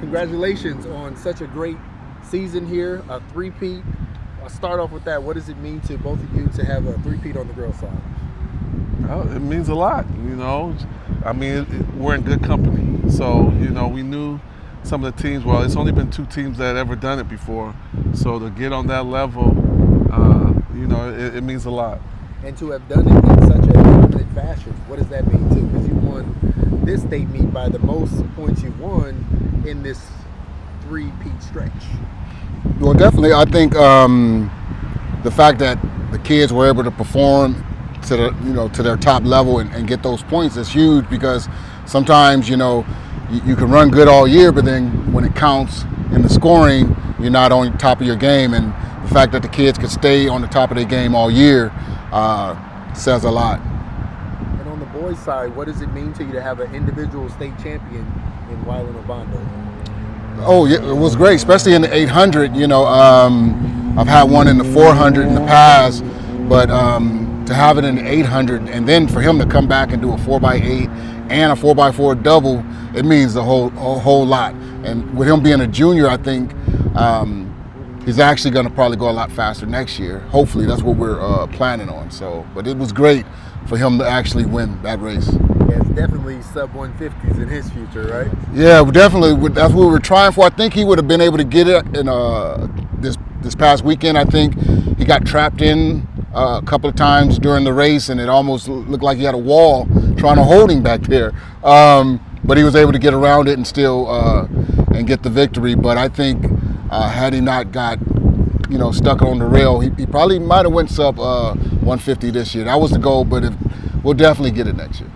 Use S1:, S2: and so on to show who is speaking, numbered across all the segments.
S1: congratulations on such a great season here, a three-peat. I'll start off with that. What does it mean to both of you to have a three-peat on the girls' side?
S2: Oh, it means a lot, I mean, we're in good company. So, we knew some of the teams, well, it's only been 2 teams that had ever done it before. So to get on that level, it means a lot.
S1: And to have done it in such a dominant fashion, what does that mean too? Because you won this state meet by the most points you've won in this three-peat stretch.
S3: Well, definitely, I think the fact that the kids were able to perform to their top level and get those points is huge, because sometimes you can run good all year, but then when it counts in the scoring, you're not on top of your game. And the fact that the kids could stay on the top of their game all year says a lot.
S1: And on the boys' side, what does it mean to you to have an individual state champion in Wyland Obando?
S3: Oh, yeah, it was great, especially in the 800. I've had one in the 400 in the past, but to have it in the 800, and then for him to come back and do a 4x8 and a 4x4 double, it means a whole lot. And with him being a junior, I think he's actually going to probably go a lot faster next year. Hopefully, that's what we're planning on. So, but it was great for him to actually win that race.
S1: Yeah, it's definitely sub-150s in his future, right?
S3: Yeah, definitely. That's what we were trying for. I think he would have been able to get it in this past weekend. I think he got trapped in a couple of times during the race, and it almost looked like he had a wall trying to hold him back there. But he was able to get around it and still and get the victory. But I think had he not got stuck on the rail, he probably might have went sub 150 this year. That was the goal, but we'll definitely get it next year.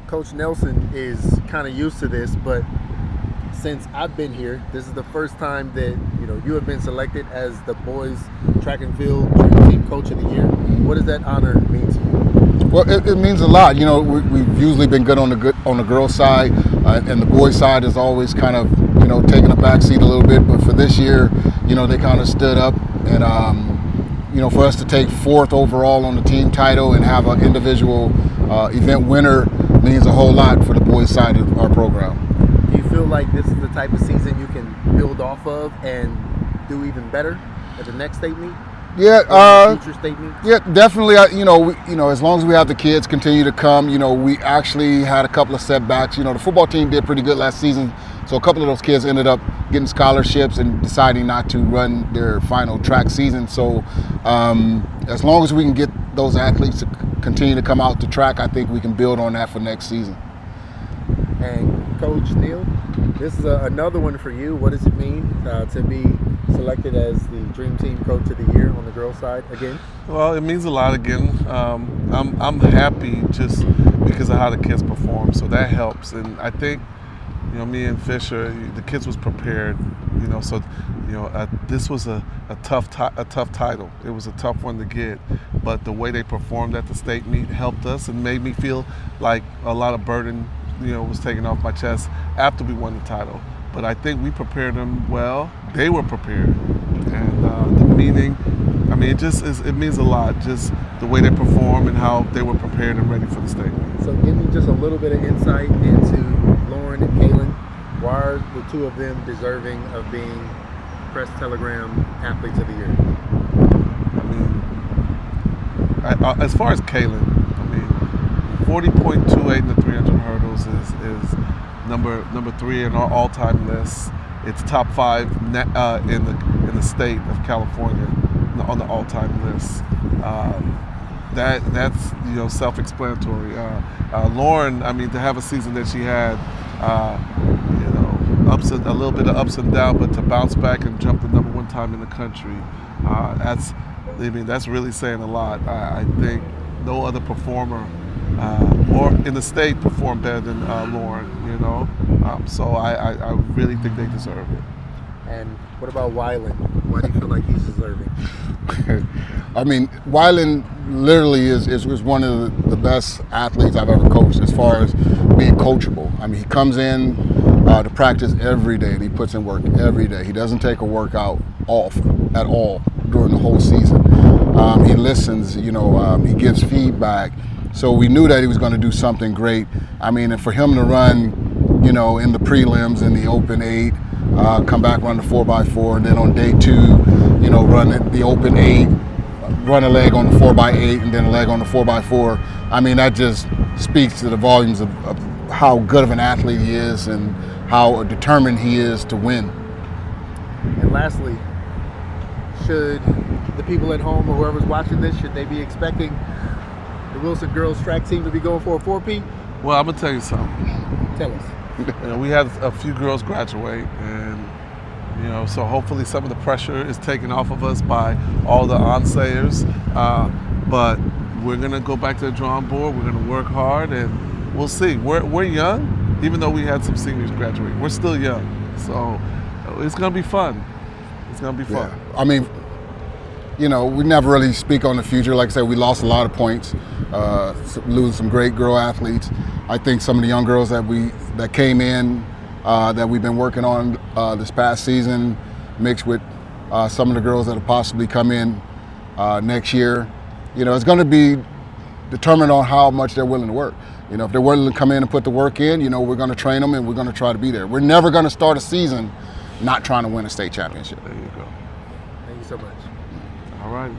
S1: Coach Nelson is kind of used to this, but since I've been here, this is the first time that you have been selected as the boys track and field dream team coach of the year. What does that honor mean to you?
S3: Well, it means a lot. We've usually been good on the girls' side, and the boys' side is always kind of taking a back seat a little bit. But for this year, they kind of stood up, and for us to take 4th overall on the team title and have an individual event winner means a whole lot for the boys' side of our program.
S1: Do you feel like this is the type of season you can build off of and do even better at the next state meet?
S3: Yeah,
S1: future state meet?
S3: Yeah, definitely. As long as we have the kids continue to come, we actually had a couple of setbacks. The football team did pretty good last season, so a couple of those kids ended up getting scholarships and deciding not to run their final track season. So as long as we can get those athletes to continue to come out to track, I think we can build on that for next season.
S1: And Coach Neal, this is another one for you. What does it mean to be selected as the Dream Team Coach of the Year on the girls' side again?
S2: Well, it means a lot again. I'm happy just because of how the kids perform, so that helps. And I think, me and Fisher, the kids was prepared. This was a tough title. It was a tough one to get, but the way they performed at the state meet helped us and made me feel like a lot of burden, was taken off my chest after we won the title. But I think we prepared them well. They were prepared, and the meaning, it means a lot. Just the way they perform and how they were prepared and ready for the state.
S1: So give me just a little bit of insight into Lauren and Kaylin. Why are the two of them deserving of being Press Telegram Athletes of the Year?
S2: As far as Kaylin, 40.28 in the 300 hurdles is number 3 in our all-time list. It's top 5 in the state of California on the all-time list. That's self-explanatory. Lauren, to have a season that she had, a little bit of ups and downs, but to bounce back and jump the number 1 time in the country, that's really saying a lot. I think no other performer or in the state performed better than Lauren. So I really think they deserve it.
S1: And what about Wyland? Why do you feel like he's deserving?
S3: Wyland literally is one of the best athletes I've ever coached as far as being coachable. He comes in to practice every day and he puts in work every day. He doesn't take a workout off at all during the whole season. He listens, he gives feedback. So we knew that he was going to do something great. And for him to run, in the prelims, in the open 8, come back, run the 4x4, and then on day 2, run the open 8, run a leg on the 4x8, and then a leg on the 4x4. I mean, that just speaks to the volumes of how good of an athlete he is and how determined he is to win.
S1: And lastly, should the people at home or whoever's watching this, should they be expecting the Wilson girls track team to be going for a 4P?
S2: Well, I'm gonna tell you something.
S1: Tell us.
S2: We had a few girls graduate, and so hopefully some of the pressure is taken off of us by all the onsayers. But we're gonna go back to the drawing board. We're gonna work hard, and we'll see. We're young, even though we had some seniors graduate. We're still young, so it's gonna be fun. It's gonna be fun.
S3: Yeah. I mean, we never really speak on the future. Like I said, we lost a lot of points, losing some great girl athletes. I think some of the young girls that came in, that we've been working on this past season, mixed with some of the girls that will possibly come in next year, it's going to be determined on how much they're willing to work. If they're willing to come in and put the work in, we're going to train them and we're going to try to be there. We're never going to start a season not trying to win a state championship.
S2: There you go.
S1: Thank you so much.
S2: All right.